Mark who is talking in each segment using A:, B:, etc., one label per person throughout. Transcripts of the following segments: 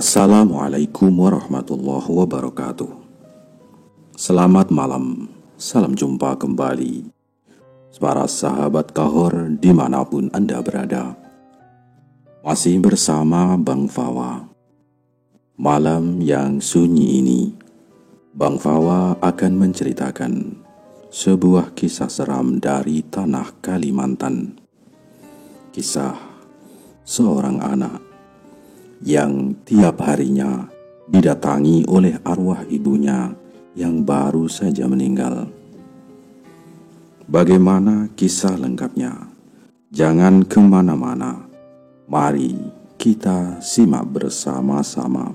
A: Assalamualaikum warahmatullahi wabarakatuh. Selamat malam, salam jumpa kembali para sahabat Kahor dimanapun Anda berada. Masih bersama Bang Fawa. Malam yang sunyi ini, Bang Fawa akan menceritakan sebuah kisah seram dari tanah Kalimantan. Kisah seorang anak yang tiap harinya didatangi oleh arwah ibunya yang baru saja meninggal. Bagaimana kisah lengkapnya? Jangan kemana-mana. Mari kita simak bersama-sama.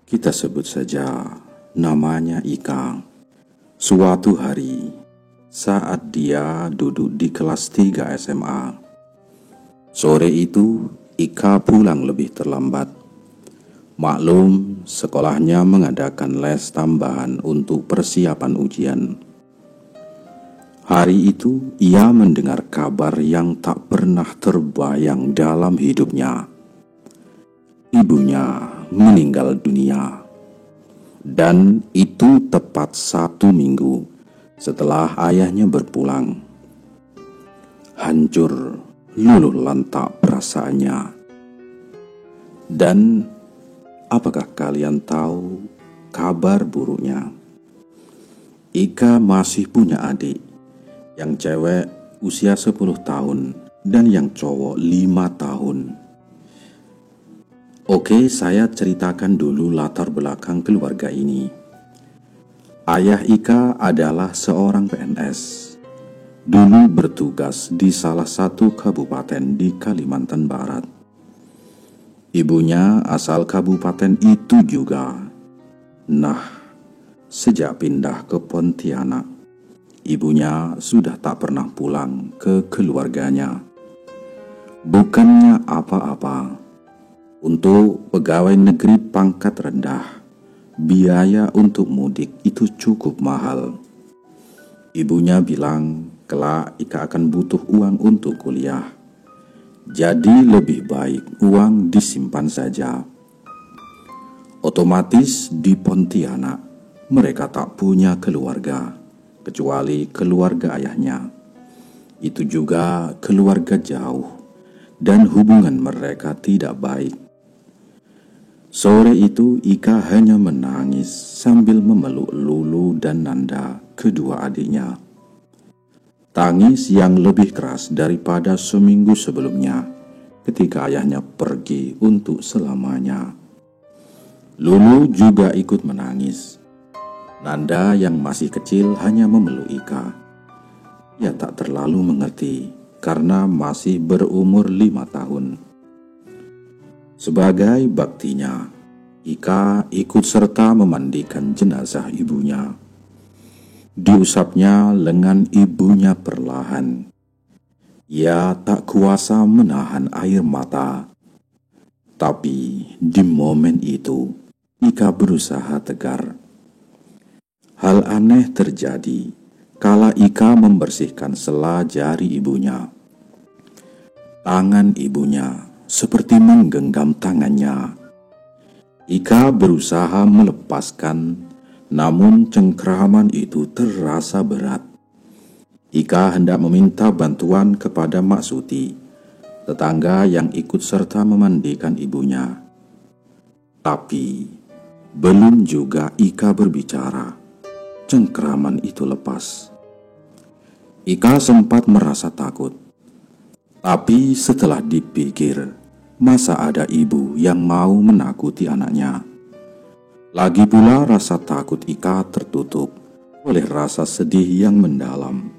A: Kita sebut saja namanya Ika. Suatu hari, saat dia duduk di kelas 3 SMA. Sore itu, Ika pulang lebih terlambat. Maklum, sekolahnya mengadakan les tambahan untuk persiapan ujian. Hari itu, ia mendengar kabar yang tak pernah terbayang dalam hidupnya. Ibunya meninggal dunia, dan itu tepat 1 minggu setelah ayahnya berpulang. Hancur luluh lantak perasaannya. Dan apakah kalian tahu kabar buruknya? Ika masih punya adik, yang cewek usia 10 tahun dan yang cowok 5 tahun. Oke, saya ceritakan dulu latar belakang keluarga ini. Ayah Ika adalah seorang PNS. Dulu bertugas di salah satu kabupaten di Kalimantan Barat. Ibunya asal kabupaten itu juga. Nah, sejak pindah ke Pontianak, ibunya sudah tak pernah pulang ke keluarganya. Bukannya apa-apa. Untuk pegawai negeri pangkat rendah, biaya untuk mudik itu cukup mahal. Ibunya bilang, kelak Ika akan butuh uang untuk kuliah. Jadi lebih baik uang disimpan saja. Otomatis di Pontianak, mereka tak punya keluarga, kecuali keluarga ayahnya. Itu juga keluarga jauh, dan hubungan mereka tidak baik. Sore itu Ika hanya menangis sambil memeluk Lulu dan Nanda, kedua adiknya. Tangis yang lebih keras daripada seminggu sebelumnya ketika ayahnya pergi untuk selamanya. Lulu juga ikut menangis. Nanda yang masih kecil hanya memeluk Ika. Ia tak terlalu mengerti karena masih berumur 5 tahun. Sebagai baktinya, Ika ikut serta memandikan jenazah ibunya. Diusapnya lengan ibunya perlahan. Ia tak kuasa menahan air mata. Tapi di momen itu, Ika berusaha tegar. Hal aneh terjadi kala Ika membersihkan sela jari ibunya. Tangan ibunya seperti menggenggam tangannya. Ika berusaha melepaskan, namun cengkraman itu terasa berat. Ika hendak meminta bantuan kepada Mak Suti, tetangga yang ikut serta memandikan ibunya. Tapi belum juga Ika berbicara, cengkraman itu lepas. Ika sempat merasa takut. Tapi setelah dipikir, masa ada ibu yang mau menakuti anaknya? Lagi pula rasa takut Ika tertutup oleh rasa sedih yang mendalam.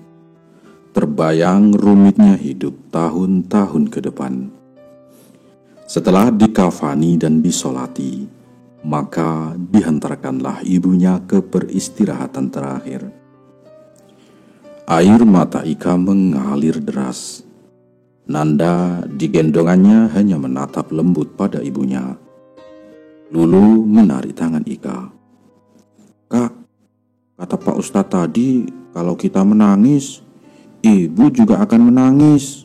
A: Terbayang rumitnya hidup tahun-tahun ke depan. Setelah dikafani dan disolati, maka dihantarkanlah ibunya ke peristirahatan terakhir. Air mata Ika mengalir deras. Nanda digendongannya hanya menatap lembut pada ibunya. Lulu menarik tangan Ika. "Kak, kata Pak Ustadz tadi kalau kita menangis, ibu juga akan menangis."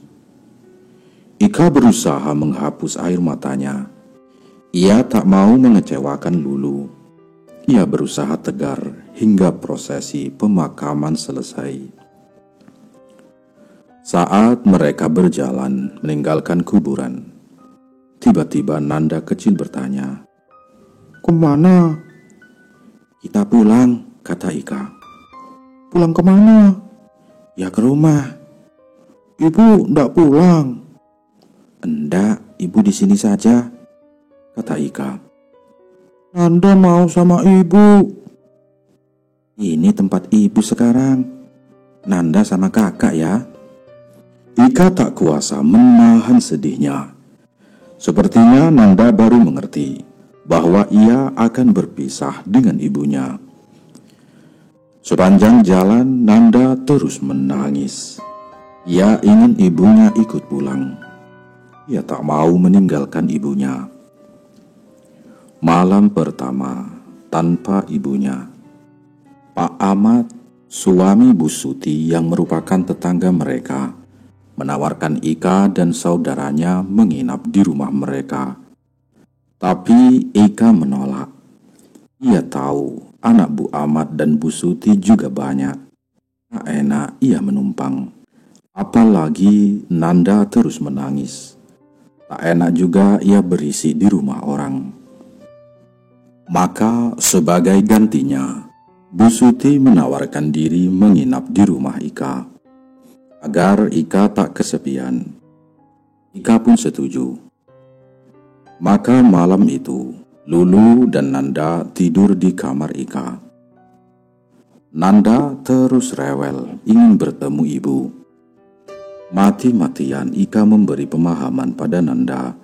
A: Ika berusaha menghapus air matanya. Ia tak mau mengecewakan Lulu. Ia berusaha tegar hingga prosesi pemakaman selesai. Saat mereka berjalan meninggalkan kuburan, tiba-tiba Nanda kecil bertanya, "Kemana?" "Kita pulang," kata Ika. "Pulang kemana?" "Ya ke rumah." "Ibu ndak pulang." "Enggak, ibu di sini saja," kata Ika. "Nanda mau sama ibu." "Ini tempat ibu sekarang. Nanda sama kakak ya." Ika tak kuasa menahan sedihnya. Sepertinya Nanda baru mengerti bahwa ia akan berpisah dengan ibunya. Sepanjang jalan Nanda terus menangis. Ia ingin ibunya ikut pulang. Ia tak mau meninggalkan ibunya. Malam pertama tanpa ibunya, Pak Ahmad, suami Bu Suti yang merupakan tetangga mereka, menawarkan Ika dan saudaranya menginap di rumah mereka. Tapi Ika menolak. Ia tahu anak Bu Ahmad dan Bu Suti juga banyak. Tak enak ia menumpang. Apalagi Nanda terus menangis. Tak enak juga ia berisi di rumah orang. Maka sebagai gantinya, Bu Suti menawarkan diri menginap di rumah Ika, agar Ika tak kesepian. Ika pun setuju. Maka malam itu, Lulu dan Nanda tidur di kamar Ika. Nanda terus rewel ingin bertemu ibu. Mati-matian Ika memberi pemahaman pada Nanda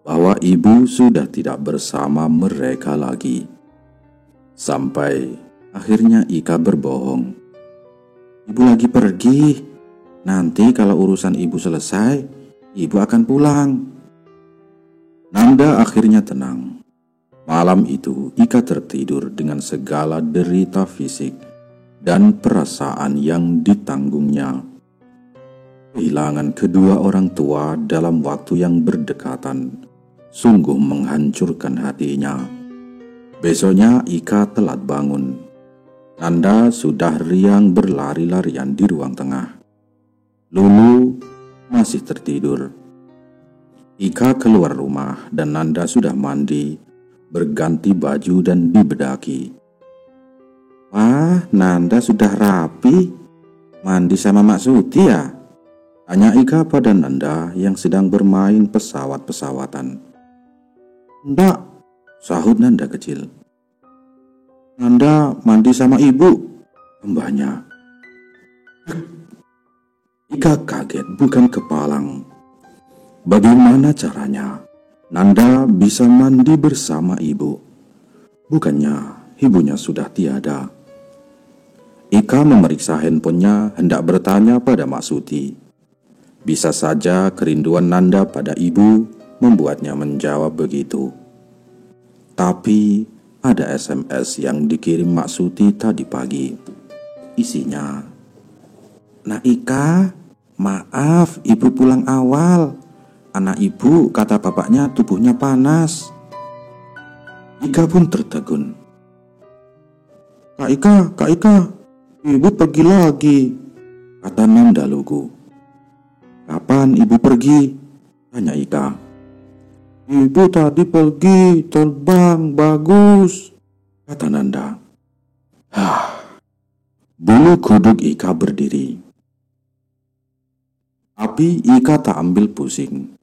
A: bahwa ibu sudah tidak bersama mereka lagi. Sampai akhirnya Ika berbohong. "Ibu lagi pergi. Nanti kalau urusan ibu selesai, ibu akan pulang." Nanda akhirnya tenang. Malam itu Ika tertidur dengan segala derita fisik dan perasaan yang ditanggungnya. Kehilangan kedua orang tua dalam waktu yang berdekatan sungguh menghancurkan hatinya. Besoknya Ika telat bangun. Nanda sudah riang berlari-larian di ruang tengah. Lulu masih tertidur. Ika keluar rumah dan Nanda sudah mandi, berganti baju dan dibedaki. "Wah, Nanda sudah rapi. Mandi sama Mak Suti ya?" tanya Ika pada Nanda yang sedang bermain pesawat-pesawatan. "Ndak," sahut Nanda kecil. "Nanda mandi sama ibu," tambahnya. Ika kaget bukan kepalang. Bagaimana caranya Nanda bisa mandi bersama ibu? Bukannya ibunya sudah tiada? Ika memeriksa handphonenya hendak bertanya pada Mak Suti. Bisa saja kerinduan Nanda pada ibu membuatnya menjawab begitu. Tapi ada SMS yang dikirim Mak Suti tadi pagi. Isinya, "Nak Ika, maaf ibu pulang awal. Anak ibu kata bapaknya tubuhnya panas." Ika pun tertegun. Kak Ika, ibu pergi lagi," kata Nanda lugu. "Kapan ibu pergi?" tanya Ika. "Ibu tadi pergi terbang bagus," kata Nanda. Bulu kuduk Ika berdiri. Tapi Ika tak ambil pusing.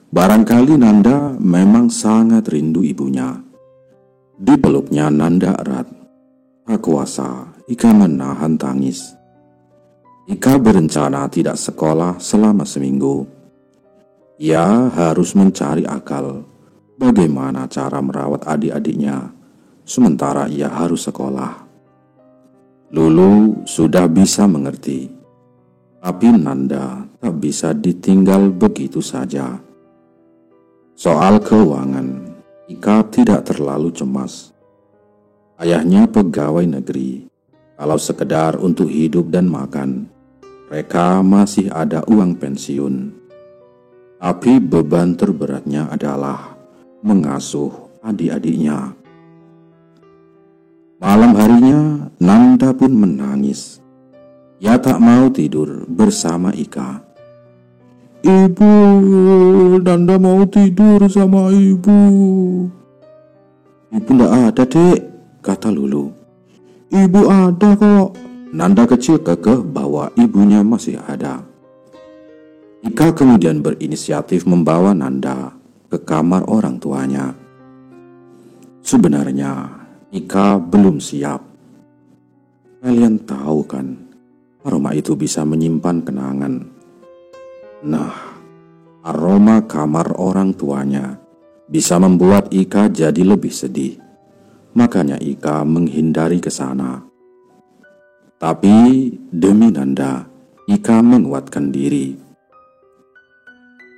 A: Barangkali Nanda memang sangat rindu ibunya. Dipeluknya Nanda erat. Tak kuasa Ika menahan tangis. Ika berencana tidak sekolah selama seminggu. Ia harus mencari akal bagaimana cara merawat adik-adiknya, sementara ia harus sekolah. Lulu sudah bisa mengerti, tapi Nanda tak bisa ditinggal begitu saja. Soal keuangan, Ika tidak terlalu cemas. Ayahnya pegawai negeri. Kalau sekedar untuk hidup dan makan, mereka masih ada uang pensiun. Tapi beban terberatnya adalah mengasuh adik-adiknya. Malam harinya, Nanda pun menangis. Ia tak mau tidur bersama Ika. "Ibu, Nanda mau tidur sama ibu." "Ibu ndak ada, Dek," kata Lulu. "Ibu ada kok." Nanda kecil kekeh bahwa ibunya masih ada. Ika kemudian berinisiatif membawa Nanda ke kamar orang tuanya. Sebenarnya Ika belum siap. Kalian tahu kan, aroma itu bisa menyimpan kenangan. Nah, aroma kamar orang tuanya bisa membuat Ika jadi lebih sedih. Makanya Ika menghindari ke sana. Tapi demi Nanda, Ika menguatkan diri.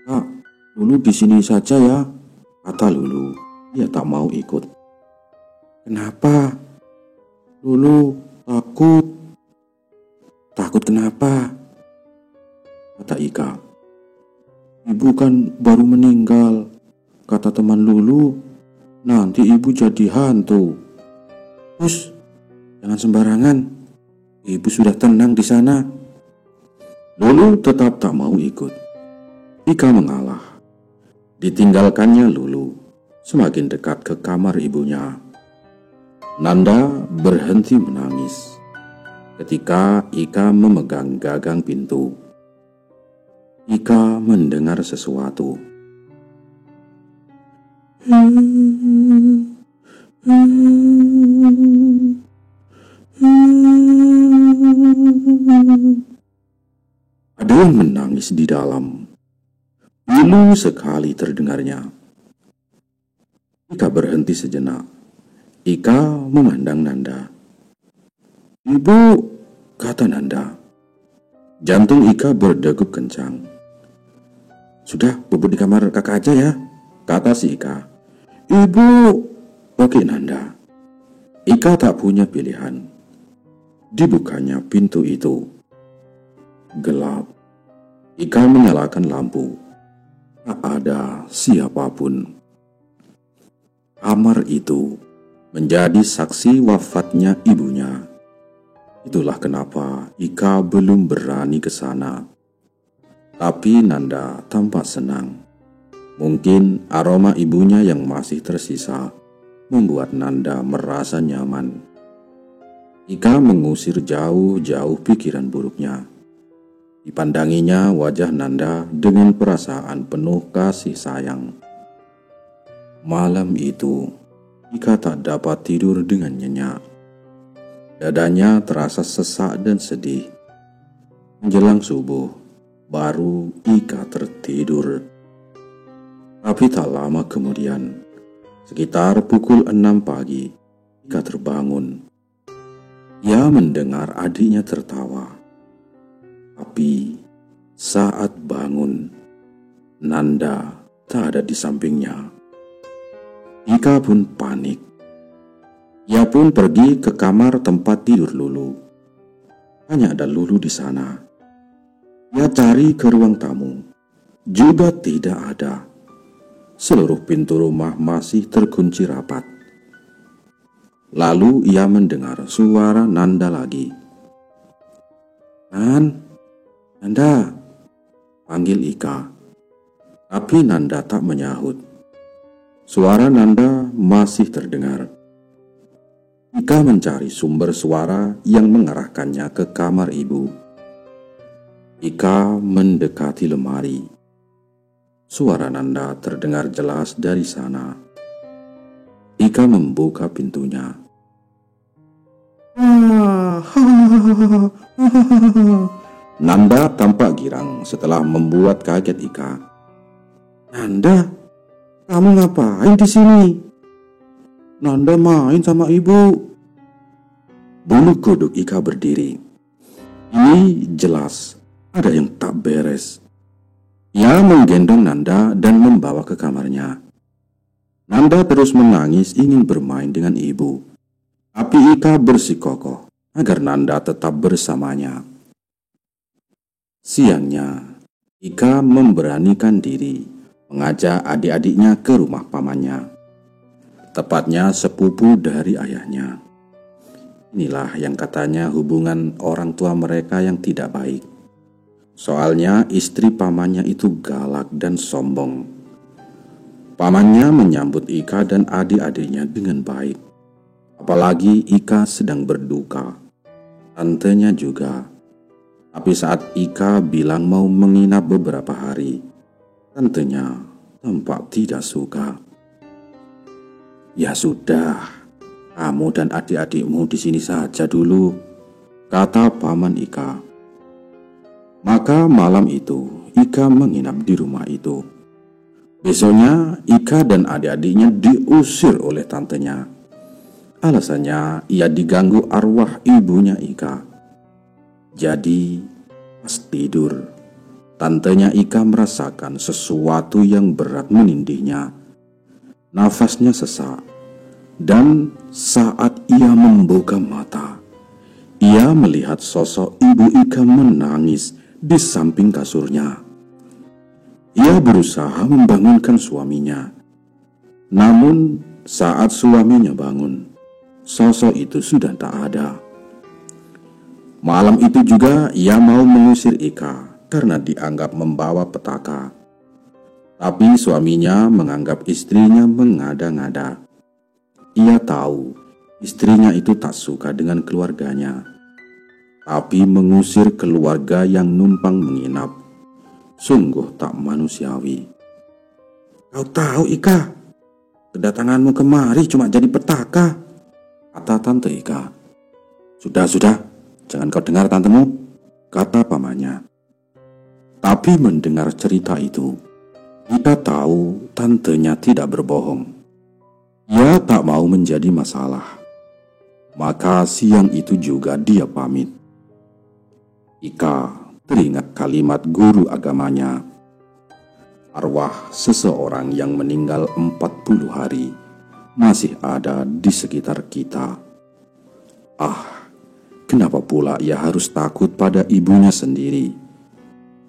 A: "Kak, Lulu di sini saja ya," kata Lulu. Dia tak mau ikut. "Kenapa?" "Lulu takut." "Takut kenapa?" kata Ika. "Ibu kan baru meninggal. Kata teman Lulu, nanti ibu jadi hantu." "Us, jangan sembarangan. Ibu sudah tenang di sana." Lulu tetap tak mau ikut. Ika mengalah. Ditinggalkannya Lulu semakin dekat ke kamar ibunya. Nanda berhenti menangis ketika Ika memegang gagang pintu. Ika mendengar sesuatu. Ada yang menangis di dalam. Pilu sekali terdengarnya. Ika berhenti sejenak. Ika memandang Nanda. "Ibu," kata Nanda. Jantung Ika berdegup kencang. "Sudah, bubuk di kamar kakak aja ya," kata si Ika. "Ibu." "Oke Nanda." Ika tak punya pilihan. Dibukanya pintu itu. Gelap. Ika menyalakan lampu. Tak ada siapapun. Kamar itu menjadi saksi wafatnya ibunya. Itulah kenapa Ika belum berani ke sana. Tapi Nanda tampak senang. Mungkin aroma ibunya yang masih tersisa membuat Nanda merasa nyaman. Ika mengusir jauh-jauh pikiran buruknya. Dipandanginya wajah Nanda dengan perasaan penuh kasih sayang. Malam itu, Ika tak dapat tidur dengan nyenyak. Dadanya terasa sesak dan sedih. Menjelang subuh, baru Ika tertidur. Tapi tak lama kemudian, sekitar pukul 6 pagi, Ika terbangun. Ia mendengar adiknya tertawa. Tapi saat bangun, Nanda tak ada di sampingnya. Ika pun panik. Ia pun pergi ke kamar tempat tidur Lulu. Hanya ada Lulu di sana. Ia cari ke ruang tamu. Juga tidak ada. Seluruh pintu rumah masih terkunci rapat. Lalu ia mendengar suara Nanda lagi. "Nanda," panggil Ika. Tapi Nanda tak menyahut. Suara Nanda masih terdengar. Ika mencari sumber suara yang mengarahkannya ke kamar ibu. Ika mendekati lemari. Suara Nanda terdengar jelas dari sana. Ika membuka pintunya. Nanda tampak girang setelah membuat kaget Ika. "Nanda, kamu ngapain di sini?" "Nanda main sama ibu." Bulu kuduk Ika berdiri. Ini jelas ada yang tak beres. Ia menggendong Nanda dan membawa ke kamarnya. Nanda terus menangis ingin bermain dengan ibu. Tapi Ika bersikukuh agar Nanda tetap bersamanya. Siangnya, Ika memberanikan diri mengajak adik-adiknya ke rumah pamannya, tepatnya sepupu dari ayahnya. Inilah yang katanya hubungan orang tua mereka yang tidak baik. Soalnya istri pamannya itu galak dan sombong. Pamannya menyambut Ika dan adik-adiknya dengan baik. Apalagi Ika sedang berduka, tantenya juga. Tapi saat Ika bilang mau menginap beberapa hari, tantenya tampak tidak suka. "Ya sudah, kamu dan adik-adikmu di sini saja dulu," kata paman Ika. Maka malam itu Ika menginap di rumah itu. Besoknya Ika dan adik-adiknya diusir oleh tantenya. Alasannya ia diganggu arwah ibunya Ika. Jadi pas tidur, tantenya Ika merasakan sesuatu yang berat menindihnya. Nafasnya sesak, dan saat ia membuka mata, ia melihat sosok ibu Ika menangis di samping kasurnya. Ia berusaha membangunkan suaminya. Namun saat suaminya bangun, sosok itu sudah tak ada. Malam itu juga ia mau mengusir Ika karena dianggap membawa petaka. Tapi suaminya menganggap istrinya mengada-ngada. Ia tahu istrinya itu tak suka dengan keluarganya, tapi mengusir keluarga yang numpang menginap sungguh tak manusiawi. "Kau tahu Ika, kedatanganmu kemari cuma jadi petaka," kata tante Ika. Sudah, jangan kau dengar tantemu," kata pamannya. Tapi mendengar cerita itu, Ika tahu tantenya tidak berbohong. Ia tak mau menjadi masalah. Maka siang itu juga dia pamit. Ika teringat kalimat guru agamanya, "Arwah seseorang yang meninggal 40 hari masih ada di sekitar kita." Kenapa pula ia harus takut pada ibunya sendiri?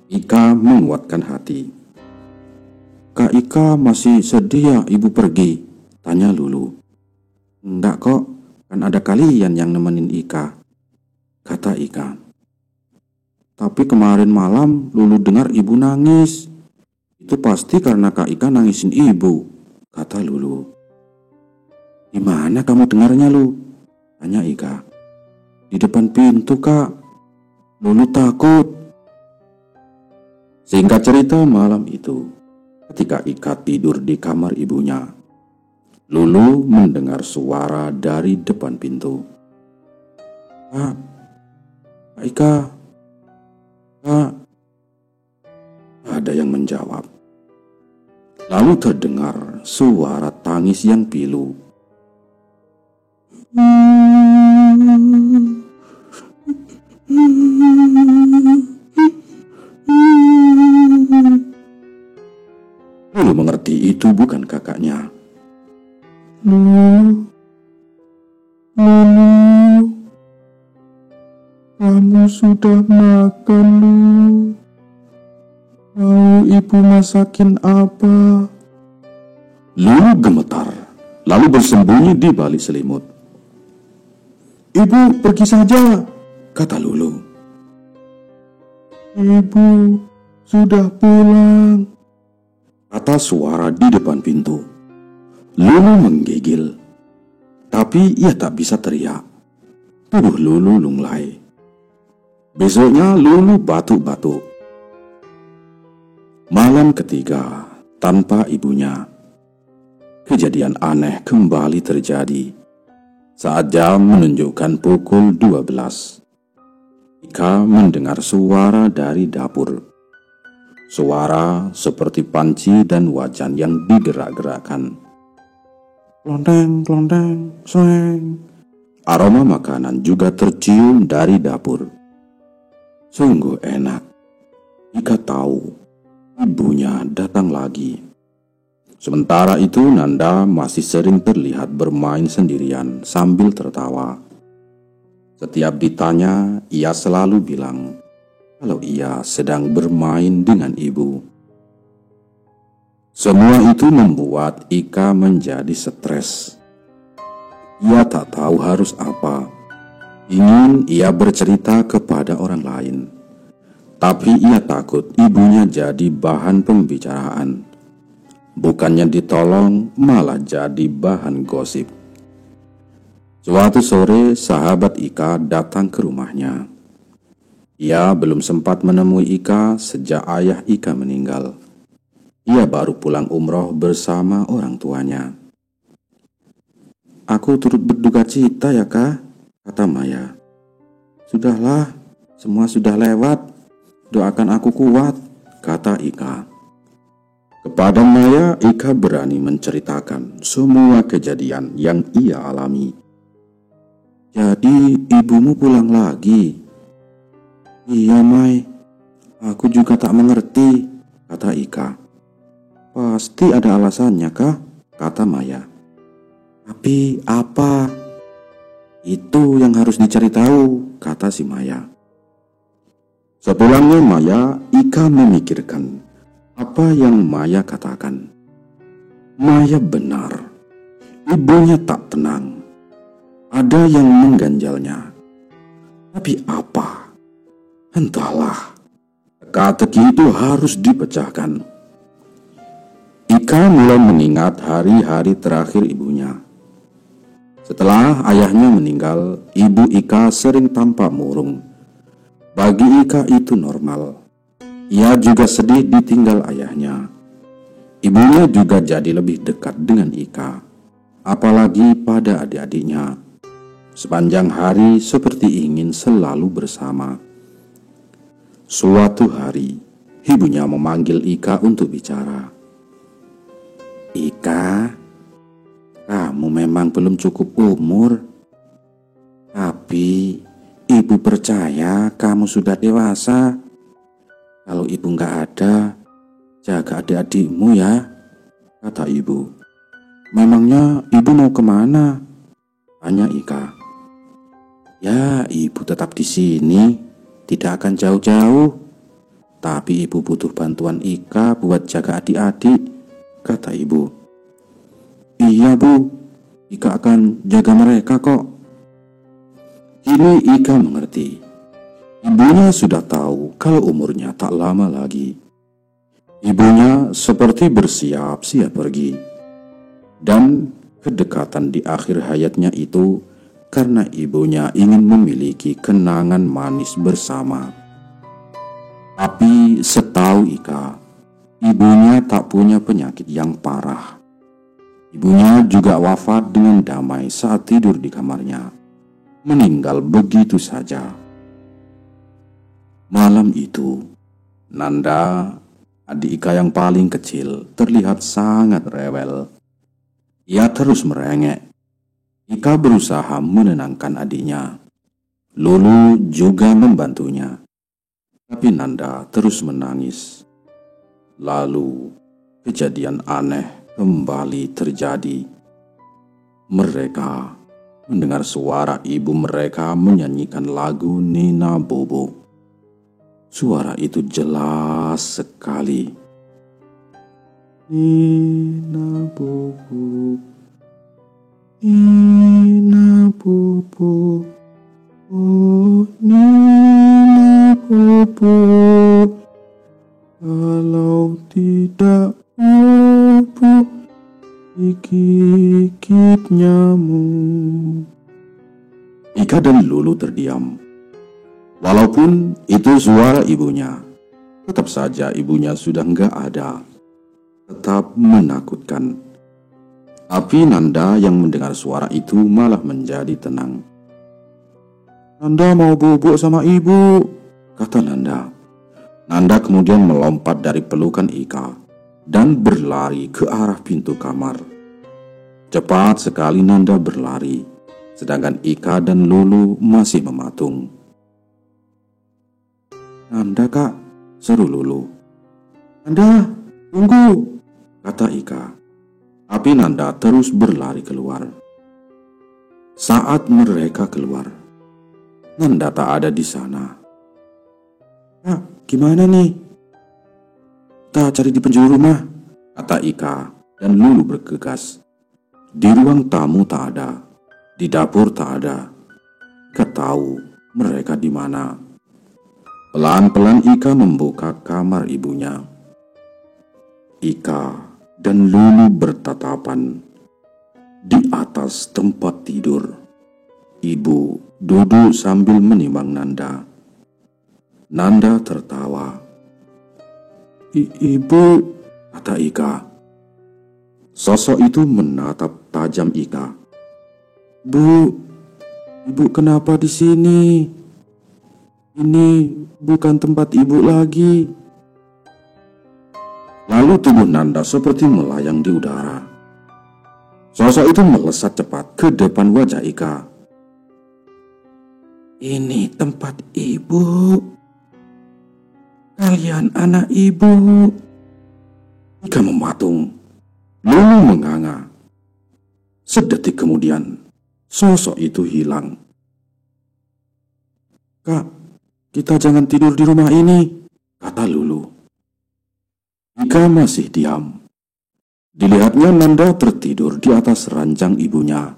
A: Ika menguatkan hati. "Kak Ika masih sedih ya ibu pergi?" tanya Lulu. "Enggak kok, kan ada kalian yang nemenin Ika," kata Ika. "Tapi kemarin malam Lulu dengar ibu nangis. Itu pasti karena Kak Ika nangisin ibu," kata Lulu. "Di mana kamu dengarnya, Lu?" tanya Ika. "Di depan pintu, Kak. Lulu takut." Singkat cerita, malam itu ketika Ika tidur di kamar ibunya, Lulu mendengar suara dari depan pintu. Kak Ika, Kak." Ada yang menjawab. Lalu terdengar suara tangis yang pilu. Lulu mengerti itu bukan kakaknya. Lulu, kamu sudah makan, Lu? Mau ibu masakin apa? Lulu gemetar, lalu bersembunyi di balik selimut. "Ibu pergi saja," kata Lulu. "Ibu sudah pulang," kata suara di depan pintu. Lulu menggigil, tapi ia tak bisa teriak. Tubuh Lulu lunglai. Besoknya Lulu batuk-batuk. Malam ketiga tanpa ibunya, kejadian aneh kembali terjadi. Saat jam menunjukkan pukul 12, Ika mendengar suara dari dapur. Suara seperti panci dan wajan yang digerak-gerakkan. Klonteng, klonteng, sweng. Aroma makanan juga tercium dari dapur. Sungguh enak. Ika tahu ibunya datang lagi. Sementara itu Nanda masih sering terlihat bermain sendirian sambil tertawa. Setiap ditanya, ia selalu bilang kalau ia sedang bermain dengan ibu. Semua itu membuat Ika menjadi stres. Ia tak tahu harus apa. Ingin ia bercerita kepada orang lain, tapi ia takut ibunya jadi bahan pembicaraan. Bukannya ditolong, malah jadi bahan gosip. Suatu sore, sahabat Ika datang ke rumahnya. Ia belum sempat menemui Ika sejak ayah Ika meninggal. Ia baru pulang umroh bersama orang tuanya. "Aku turut berduka cita ya, Kak," kata Maya. "Sudahlah, semua sudah lewat. Doakan aku kuat," kata Ika. Kepada Maya, Ika berani menceritakan semua kejadian yang ia alami. "Jadi ibumu pulang lagi?" "Iya, Mai. Aku juga tak mengerti," kata Ika. "Pasti ada alasannya, kah?" kata Maya. "Tapi apa?" "Itu yang harus dicari tahu," kata si Maya. Sepulangnya Maya, Ika memikirkan apa yang Maya katakan. Maya benar. Ibunya tak tenang. Ada yang mengganjalnya. Tapi apa? Entahlah. Teka-teki itu harus dipecahkan. Ika mulai mengingat hari-hari terakhir ibunya. Setelah ayahnya meninggal, ibu Ika sering tampak murung. Bagi Ika itu normal. Ia juga sedih ditinggal ayahnya. Ibunya juga jadi lebih dekat dengan Ika, apalagi pada adik-adiknya. Sepanjang hari seperti ingin selalu bersama. Suatu hari, ibunya memanggil Ika untuk bicara. "Ika, kamu memang belum cukup umur. Tapi ibu percaya kamu sudah dewasa. Kalau ibu nggak ada, jaga adik-adikmu ya," kata ibu. "Memangnya ibu mau kemana?" tanya Ika. "Ya, ibu tetap di sini, tidak akan jauh-jauh. Tapi ibu butuh bantuan Ika buat jaga adik-adik," kata ibu. "Iya, Bu, Ika akan jaga mereka kok." Kini Ika mengerti. Ibunya sudah tahu kalau umurnya tak lama lagi. Ibunya seperti bersiap-siap pergi. Dan kedekatan di akhir hayatnya itu karena ibunya ingin memiliki kenangan manis bersama. Tapi setahu Ika, ibunya tak punya penyakit yang parah. Ibunya juga wafat dengan damai saat tidur di kamarnya. Meninggal begitu saja. Malam itu, Nanda, adik Ika yang paling kecil, terlihat sangat rewel. Ia terus merengek. Ika berusaha menenangkan adiknya. Lulu juga membantunya. Tapi Nanda terus menangis. Lalu, kejadian aneh kembali terjadi. Mereka mendengar suara ibu mereka menyanyikan lagu Nina Bobo. Suara itu jelas sekali. "Nina Bobo, Nina Bobo, oh Nina Bobo, kalau tidak bobo digigit nyamuk." Ika dan Lulu terdiam. Walaupun itu suara ibunya, tetap saja ibunya sudah nggak ada. Tetap menakutkan. Tapi Nanda yang mendengar suara itu malah menjadi tenang. "Nanda mau bubuk sama ibu," kata Nanda. Nanda kemudian melompat dari pelukan Ika dan berlari ke arah pintu kamar. Cepat sekali Nanda berlari, sedangkan Ika dan Lulu masih mematung. "Nanda, Kak," seru Lulu. "Nanda, tunggu," kata Ika. Tapi Nanda terus berlari keluar. Saat mereka keluar, Nanda tak ada di sana. Gimana nih? Kita cari di penjuru rumah, kata Ika dan Lulu bergegas. Di ruang tamu tak ada, di dapur tak ada. Ika tahu mereka di mana. Pelan-pelan Ika membuka kamar ibunya. Ika dan Lulu bertatapan di atas tempat tidur. Ibu duduk sambil menimbang Nanda. Nanda tertawa. Ibu, kata Ika. Sosok itu menatap tajam Ika. Ibu kenapa di sini? Ini bukan tempat ibu lagi. Lalu tubuh Nanda seperti melayang di udara. Sosok itu melesat cepat ke depan wajah Ika. Ini tempat ibu. Kalian anak ibu. Ika mematung. Lulu menganga. Sedetik kemudian, sosok itu hilang. Kak, kita jangan tidur di rumah ini, kata Lulu. Ika masih diam. Dilihatnya Nanda tertidur di atas ranjang ibunya.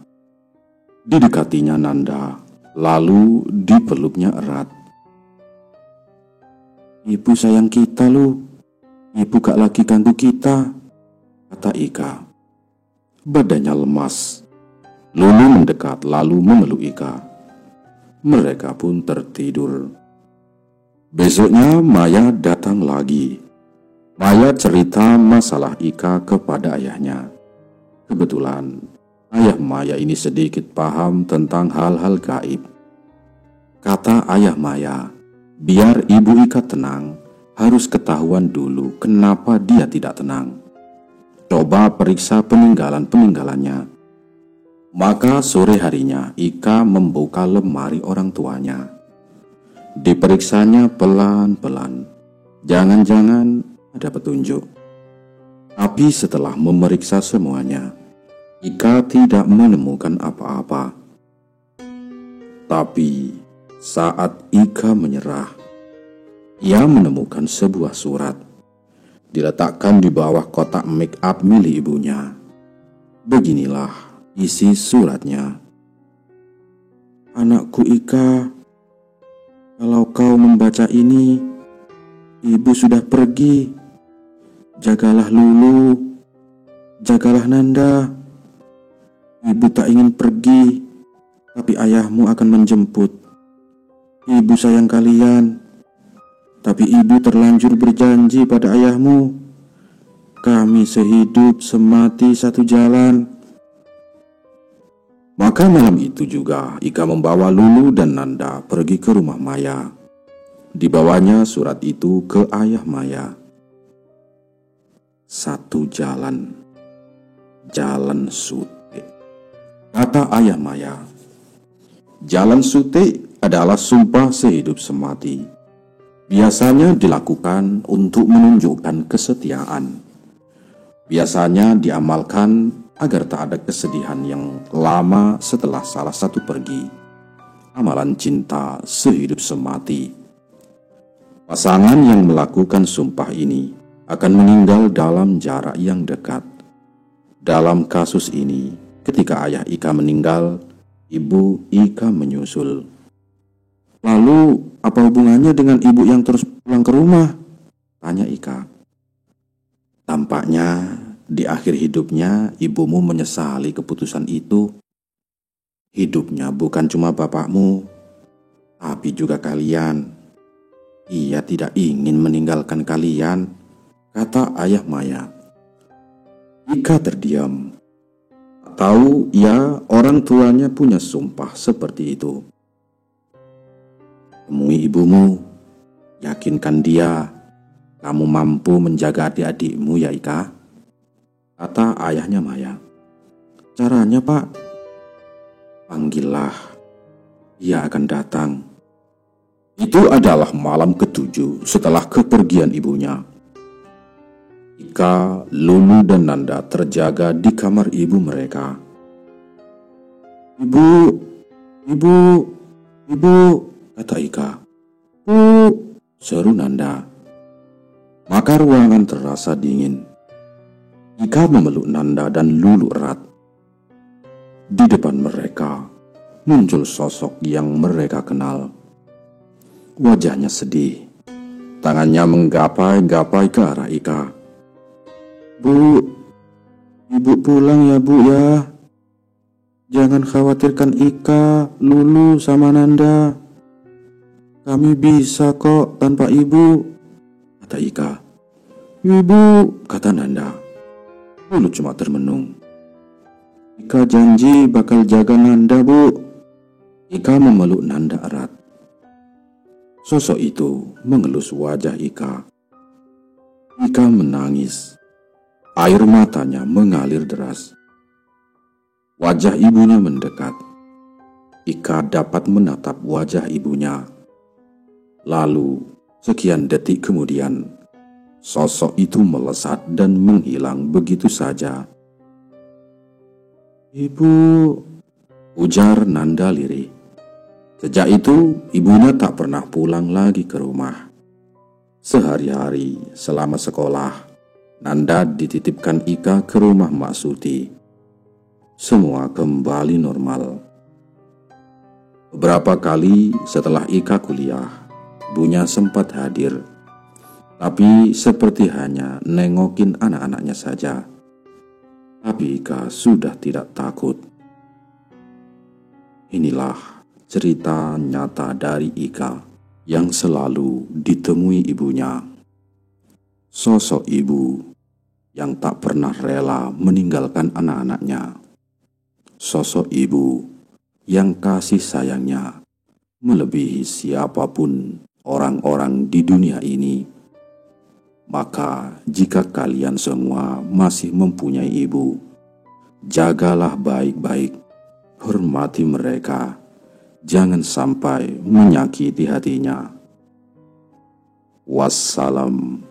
A: Didekatinya Nanda, lalu dipeluknya erat. Ibu sayang kita lu. Ibu gak lagi ganggu kita, kata Ika. Badannya lemas. Lulu mendekat lalu memeluk Ika. Mereka pun tertidur. Besoknya Maya datang lagi. Maya cerita masalah Ika kepada ayahnya. Kebetulan ayah Maya ini sedikit paham tentang hal-hal gaib. Kata ayah Maya, biar ibu Ika tenang, harus ketahuan dulu kenapa dia tidak tenang. Coba periksa peninggalan-peninggalannya. Maka sore harinya Ika membuka lemari orang tuanya. Diperiksanya pelan-pelan. Jangan-jangan ada petunjuk. Tapi setelah memeriksa semuanya, Ika tidak menemukan apa-apa. Tapi saat Ika menyerah, ia menemukan sebuah surat diletakkan di bawah kotak make up milik ibunya. Beginilah isi suratnya. Anakku Ika, kalau kau membaca ini, ibu sudah pergi. Jagalah Lulu, jagalah Nanda. Ibu tak ingin pergi, tapi ayahmu akan menjemput. Ibu sayang kalian, tapi ibu terlanjur berjanji pada ayahmu. Kami sehidup semati satu jalan. Maka malam itu juga Ika membawa Lulu dan Nanda pergi ke rumah Maya. Dibawanya surat itu ke ayah Maya. Satu jalan, jalan Sute, kata ayah Maya. Jalan Sute adalah sumpah sehidup semati. Biasanya dilakukan untuk menunjukkan kesetiaan. Biasanya diamalkan agar tak ada kesedihan yang lama setelah salah satu pergi. Amalan cinta sehidup semati. Pasangan yang melakukan sumpah ini akan meninggal dalam jarak yang dekat. Dalam kasus ini, ketika ayah Ika meninggal, ibu Ika menyusul. Lalu, apa hubungannya dengan ibu yang terus pulang ke rumah? Tanya Ika. Tampaknya di akhir hidupnya ibumu menyesali keputusan itu. Hidupnya bukan cuma bapakmu, tapi juga kalian. Ia tidak ingin meninggalkan kalian, kata ayah Maya. Ika terdiam. Tahu ya orang tuanya punya sumpah seperti itu. Temui ibumu, yakinkan dia kamu mampu menjaga adik-adikmu ya Ika, kata ayahnya Maya. Caranya Pak? Panggillah, ia akan datang. Itu adalah malam ketujuh setelah kepergian ibunya. Ika, Lulu, dan Nanda terjaga di kamar ibu mereka. "Ibu, ibu, ibu," kata Ika. "Bu," seru Nanda. Maka ruangan terasa dingin. Ika memeluk Nanda dan Lulu erat. Di depan mereka muncul sosok yang mereka kenal. Wajahnya sedih. Tangannya menggapai-gapai ke arah Ika. "Bu, ibu pulang ya bu ya. Jangan khawatirkan Ika, Lulu, sama Nanda. Kami bisa kok tanpa ibu," kata Ika. "Ibu," kata Nanda. Lulu cuma termenung. "Ika janji bakal jaga Nanda, bu." Ika memeluk Nanda erat. Sosok itu mengelus wajah Ika. Ika menangis. Air matanya mengalir deras. Wajah ibunya mendekat. Ika dapat menatap wajah ibunya. Lalu, sekian detik kemudian, sosok itu melesat dan menghilang begitu saja. "Ibu," ujar Nanda lirih. Sejak itu, ibunya tak pernah pulang lagi ke rumah. Sehari-hari selama sekolah, Nanda dititipkan Ika ke rumah Mak Suti. Semua kembali normal. Beberapa kali setelah Ika kuliah, ibunya sempat hadir. Tapi seperti hanya nengokin anak-anaknya saja. Tapi Ika sudah tidak takut. Inilah cerita nyata dari Ika yang selalu ditemui ibunya. Sosok ibu yang tak pernah rela meninggalkan anak-anaknya. Sosok ibu yang kasih sayangnya melebihi siapapun orang-orang di dunia ini. Maka jika kalian semua masih mempunyai ibu, jagalah baik-baik, hormati mereka. Jangan sampai menyakiti hatinya. Wassalam.